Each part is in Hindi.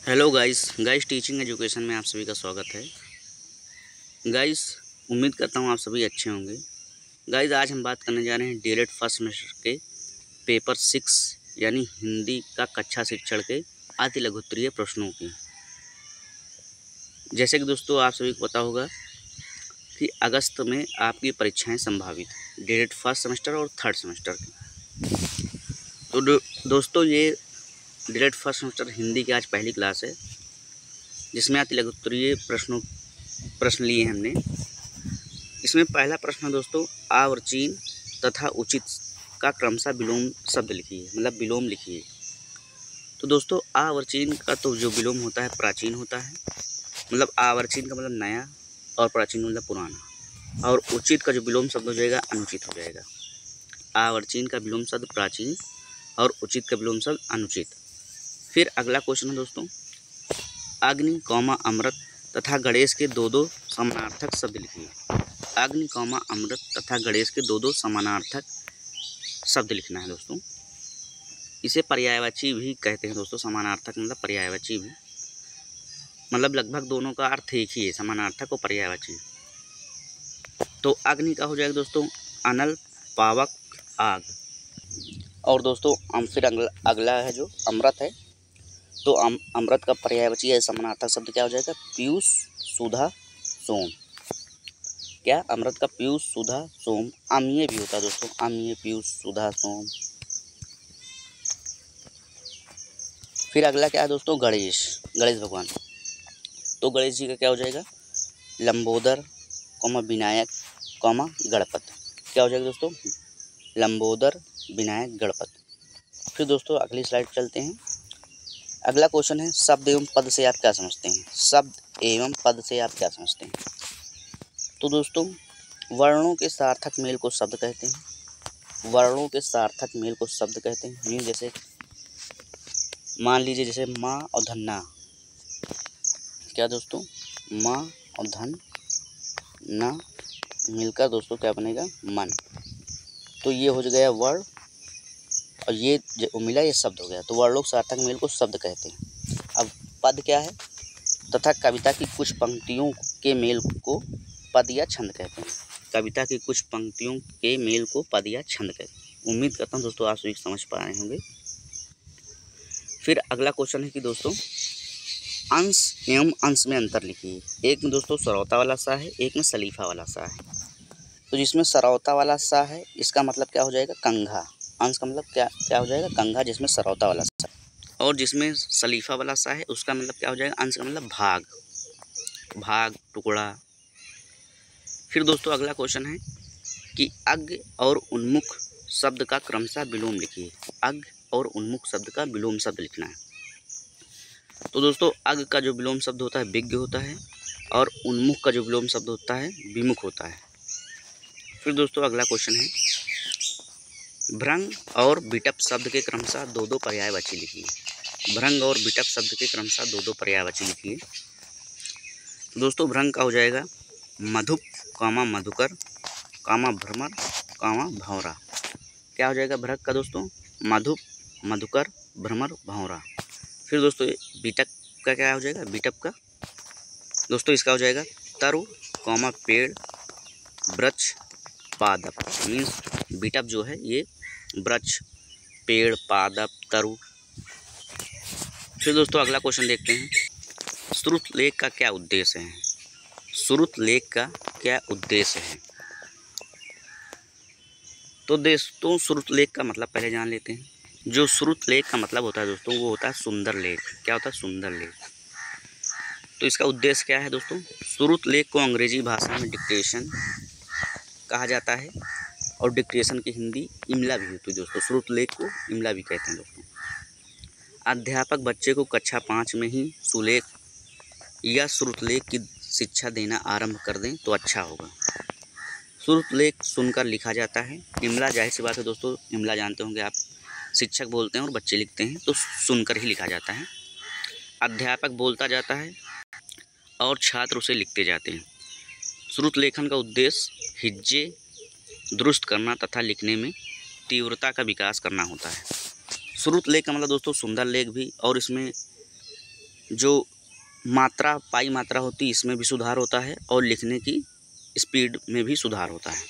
हेलो गाइस टीचिंग एजुकेशन में आप सभी का स्वागत है। गाइस उम्मीद करता हूँ आप सभी अच्छे होंगे। गाइस आज हम बात करने जा रहे हैं डीएलएड फर्स्ट सेमेस्टर के पेपर 6 यानी हिंदी का कक्षा शिक्षण के अति लघु उत्तरीय प्रश्नों की। जैसे कि दोस्तों आप सभी को पता होगा कि अगस्त में आपकी परीक्षाएं संभावित हैं, डीएलएड फर्स्ट सेमेस्टर और थर्ड सेमेस्टर की। तो दोस्तों ये डीएलएड फर्स्ट सेमेस्टर हिंदी की आज पहली क्लास है, जिसमें अति लघु उत्तरीय प्रश्न लिए हमने। इसमें पहला प्रश्न है दोस्तों, आ और चीन तथा उचित का क्रमशः विलोम शब्द लिखिए, मतलब विलोम लिखिए। तो दोस्तों आ और चीन का तो जो विलोम होता है प्राचीन होता है, मतलब आ और चीन का मतलब नया और प्राचीन मतलब पुराना, और उचित का जो विलोम शब्द हो जाएगा अनुचित हो जाएगा। आ और चीन का विलोम शब्द प्राचीन और उचित का विलोम शब्द अनुचित। फिर अगला क्वेश्चन है दोस्तों, अग्नि कौमा अमृत तथा गणेश के दो समानार्थक शब्द लिखिए। अग्नि कौमा अमृत तथा गणेश के दो समानार्थक शब्द लिखना है दोस्तों। इसे पर्यायवाची भी कहते हैं दोस्तों। समानार्थक मतलब पर्यायवाची भी, मतलब लगभग दोनों का अर्थ एक ही है, समानार्थक और पर्यायवाची। तो अग्नि का हो जाएगा दोस्तों अनल, पावक, आग। और दोस्तों फिर अगला है जो अमृत है, तो अमृत का पर्यायवाची या समानार्थक शब्द क्या हो जाएगा? पीयूष, सुधा, सोम। क्या? अमृत का पीयूष, सुधा, सोम। अम्लीय भी होता है दोस्तों, अम्लीय, पीयूष, सुधा, सोम। फिर अगला क्या है दोस्तों? गणेश भगवान। तो गणेश जी का क्या हो जाएगा? लंबोदर, विनायक, गणपत। क्या हो जाएगा दोस्तों? लंबोदर, विनायक, गणपत। फिर दोस्तों अगली स्लाइड चलते हैं। अगला क्वेश्चन है, शब्द एवं पद से आप क्या समझते हैं? शब्द एवं पद से आप क्या समझते हैं? तो दोस्तों वर्णों के सार्थक मेल को शब्द कहते हैं। वर्णों के सार्थक मेल को शब्द कहते हैं। जैसे मान लीजिए जैसे माँ और धन्ना। क्या दोस्तों? माँ और धन ना मिलकर दोस्तों क्या बनेगा? मन। तो ये हो गया वर्ण, और ये जो मिला ये शब्द हो गया। तो वर्णों के सार्थक मेल को शब्द कहते हैं। अब पद क्या है? तथा कविता की कुछ पंक्तियों के मेल को पद या छंद कहते हैं। कविता की कुछ पंक्तियों के मेल को पद या छंद कहते हैं। उम्मीद करता हूँ दोस्तों आप सभी समझ पा रहे होंगे। फिर अगला क्वेश्चन है कि दोस्तों अंश एवं अंश में अंतर लिखिए। एक में दोस्तों सरौता वाला सा है, एक में सलीफा वाला सा है। तो जिसमें सरौता वाला सा है इसका मतलब क्या हो जाएगा? कंघा। अंश का मतलब क्या हो जाएगा? कंघा, जिसमें सरौता वाला सा। और जिसमें सलीफा वाला सा है उसका मतलब क्या हो जाएगा? अंश का मतलब भाग, टुकड़ा। फिर दोस्तों अगला क्वेश्चन है कि अग्ग और उन्मुख शब्द का क्रमशः विलोम लिखिए। अग्ग और उन्मुख शब्द का विलोम शब्द लिखना है। तो दोस्तों अग्ग का जो विलोम शब्द होता है विज्ञ होता है, और उन्मुख का जो विलोम शब्द होता है विमुख होता है। फिर दोस्तों अगला क्वेश्चन है, भ्रंग और बिटप शब्द के क्रमशः दो पर्यायवाची लिखिए। भ्रंग और बिटप शब्द के क्रमशः दो पर्यायवाची लिखिए। दोस्तों भ्रंग का हो जाएगा मधुप, मधुकर, भ्रमर, भंवरा। क्या हो जाएगा भ्रंग का दोस्तों? मधुप, मधुकर, भ्रमर, भंवरा। फिर दोस्तों बीटक का क्या हो जाएगा? बीटप का दोस्तों इसका हो जाएगा तरु, पेड़, वृक्ष, पादप। मीन्स बीटप जो है ये वृक्ष, पेड़, पादप, तरु। फिर दोस्तों अगला क्वेश्चन देखते हैं, श्रुत लेख का क्या उद्देश्य है? श्रुत लेख का क्या उद्देश्य है? तो दोस्तों श्रुत लेख का मतलब पहले जान लेते हैं। जो श्रुत लेख का मतलब होता है दोस्तों वो होता है सुंदर लेख। क्या होता है? सुंदर लेख। तो इसका उद्देश्य क्या है दोस्तों? श्रुत लेख को अंग्रेजी भाषा में डिक्टेशन कहा जाता है, और डिक्टेशन की हिंदी इमला भी होती है दोस्तों। श्रुत लेख को इमला भी कहते हैं दोस्तों। अध्यापक बच्चे को कक्षा 5 में ही सुलेख या श्रुतलेख की शिक्षा देना आरंभ कर दें तो अच्छा होगा। श्रुतलेख सुनकर लिखा जाता है। इमला जाहिर सी बात है दोस्तों, इमला जानते होंगे आप, शिक्षक बोलते हैं और बच्चे लिखते हैं, तो सुनकर ही लिखा जाता है। अध्यापक बोलता जाता है और छात्र उसे लिखते जाते हैं। श्रुतलेखन का उद्देश्य हिज्जे दुरुस्त करना तथा लिखने में तीव्रता का विकास करना होता है। श्रुतलेख का मतलब दोस्तों सुंदर लेख भी, और इसमें जो मात्रा पाई मात्रा होती है इसमें भी सुधार होता है और लिखने की स्पीड में भी सुधार होता है।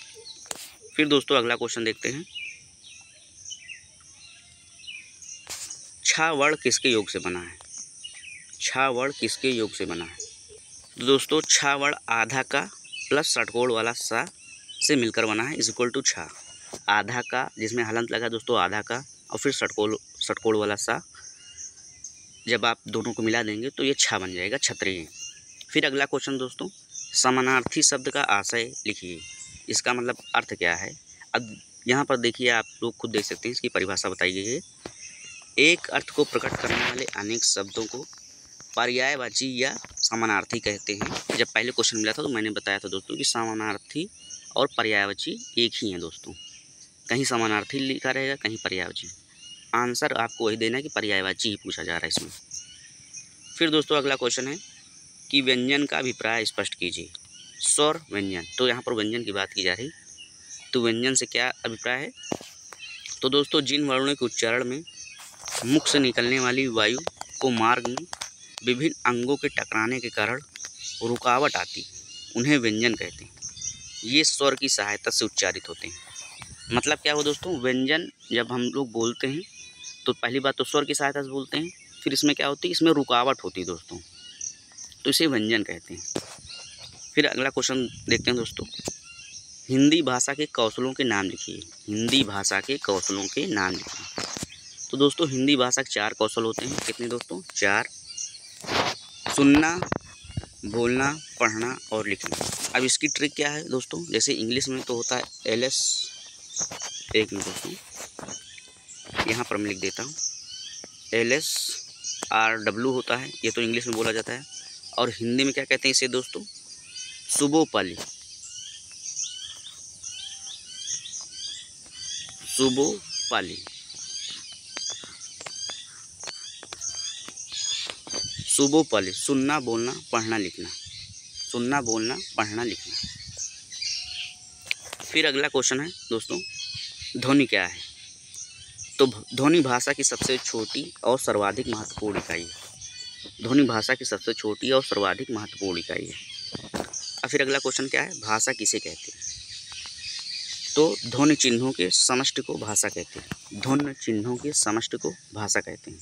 फिर दोस्तों अगला क्वेश्चन देखते हैं, छा वर्ण किसके योग से बना है? छा वर्ण किसके योग से बना है? तो दोस्तों छा वर्ण आधा का प्लस षटकोण वाला सा से मिलकर बना है, इज इक्वल टू छा। आधा का जिसमें हलंत लगा दोस्तों आधा का और फिर षटकोण वाला सा, जब आप दोनों को मिला देंगे तो ये छा बन जाएगा, क्षत्रिय। फिर अगला क्वेश्चन दोस्तों, समानार्थी शब्द का आशय लिखिए, इसका मतलब अर्थ क्या है? अब यहाँ पर देखिए, आप लोग खुद देख सकते हैं, इसकी परिभाषा बताई गई है। एक अर्थ को प्रकट करने वाले अनेक शब्दों को पर्यायवाची या समानार्थी कहते हैं। जब पहले क्वेश्चन मिला था तो मैंने बताया था दोस्तों कि समानार्थी और पर्यायवाची एक ही हैं दोस्तों, कहीं समानार्थी लिखा रहेगा कहीं पर्यायवाची। आंसर आपको वही देना है कि पर्यायवाची ही पूछा जा रहा है इसमें। फिर दोस्तों अगला क्वेश्चन है कि व्यंजन का अभिप्राय स्पष्ट कीजिए। स्वर व्यंजन, तो यहाँ पर व्यंजन की बात की जा रही, तो व्यंजन से क्या अभिप्राय है? तो दोस्तों जिन वर्णों के उच्चारण में मुख से निकलने वाली वायु को मार्ग में विभिन्न अंगों के टकराने के कारण रुकावट आती, उन्हें व्यंजन कहते हैं। ये स्वर की सहायता से उच्चारित होते हैं। मतलब क्या हो दोस्तों, व्यंजन जब हम लोग बोलते हैं तो पहली बात तो स्वर की सहायता से बोलते हैं, फिर इसमें क्या होती है, इसमें रुकावट होती है दोस्तों, तो इसे व्यंजन कहते हैं। फिर अगला क्वेश्चन देखते हैं दोस्तों, हिंदी भाषा के कौशलों के नाम लिखिए। हिंदी भाषा के कौशलों के नाम लिखिए। तो दोस्तों हिंदी भाषा के 4 कौशल होते हैं। कितने दोस्तों? 4। सुनना, बोलना, पढ़ना और लिखना। अब इसकी ट्रिक क्या है दोस्तों, जैसे इंग्लिश में तो होता है LS, एक मिनट दोस्तों यहाँ पर मैं लिख देता हूँ, LSRW होता है, ये तो इंग्लिश में बोला जाता है। और हिंदी में क्या कहते हैं इसे दोस्तों? सुबोपाली। सुबोपाली, सुबोपाली, सुनना, बोलना, पढ़ना, लिखना। सुनना, बोलना, पढ़ना, लिखना। फिर अगला क्वेश्चन है दोस्तों, ध्वनि क्या है? तो ध्वनि भाषा की सबसे छोटी और सर्वाधिक महत्वपूर्ण इकाई है। ध्वनि भाषा की सबसे छोटी और सर्वाधिक महत्वपूर्ण इकाई है। और फिर अगला क्वेश्चन क्या है, भाषा किसे कहते हैं? तो ध्वनि चिन्हों के समष्टि को भाषा कहते हैं। ध्वनि चिन्हों के समष्टि को भाषा कहते हैं।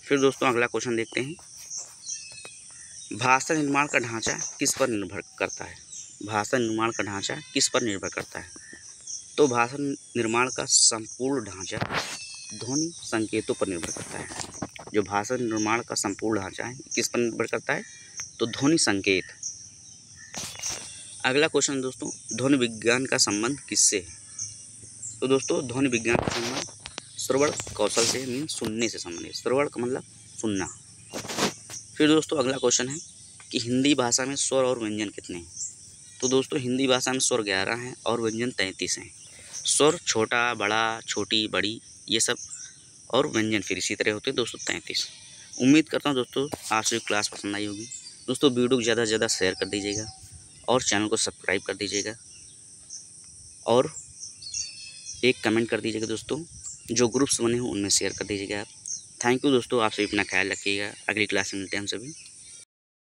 फिर दोस्तों अगला क्वेश्चन देखते हैं, भाषा निर्माण का ढांचा किस पर निर्भर करता है? भाषा निर्माण का ढांचा किस पर निर्भर करता है? तो भाषा निर्माण का संपूर्ण ढांचा ध्वनि संकेतों पर निर्भर करता है। जो भाषा निर्माण का संपूर्ण ढांचा है किस पर निर्भर करता है? तो ध्वनि संकेत। अगला क्वेश्चन दोस्तों, ध्वनि विज्ञान का संबंध किससे है? तो दोस्तों ध्वनि विज्ञान का संबंध श्रवण कौशल से, मीन सुनने से संबंधित। श्रवण का मतलब सुनना। फिर दोस्तों अगला क्वेश्चन है कि हिंदी भाषा में स्वर और व्यंजन कितने हैं? तो दोस्तों हिंदी भाषा में स्वर 11 हैं और व्यंजन 33 हैं। स्वर छोटा, बड़ा, छोटी, बड़ी, ये सब, और व्यंजन फिर इसी तरह होते हैं दोस्तों 33। उम्मीद करता हूँ दोस्तों आज की क्लास पसंद आई होगी। दोस्तों वीडियो को ज़्यादा से ज़्यादा शेयर कर दीजिएगा और चैनल को सब्सक्राइब कर दीजिएगा और एक कमेंट कर दीजिएगा दोस्तों। जो ग्रुप्स बने हों उनमें शेयर कर दीजिएगा आप। थैंक यू दोस्तों, आप सभी अपना ख्याल रखिएगा। अगली क्लास में मिलते हैं हम सभी।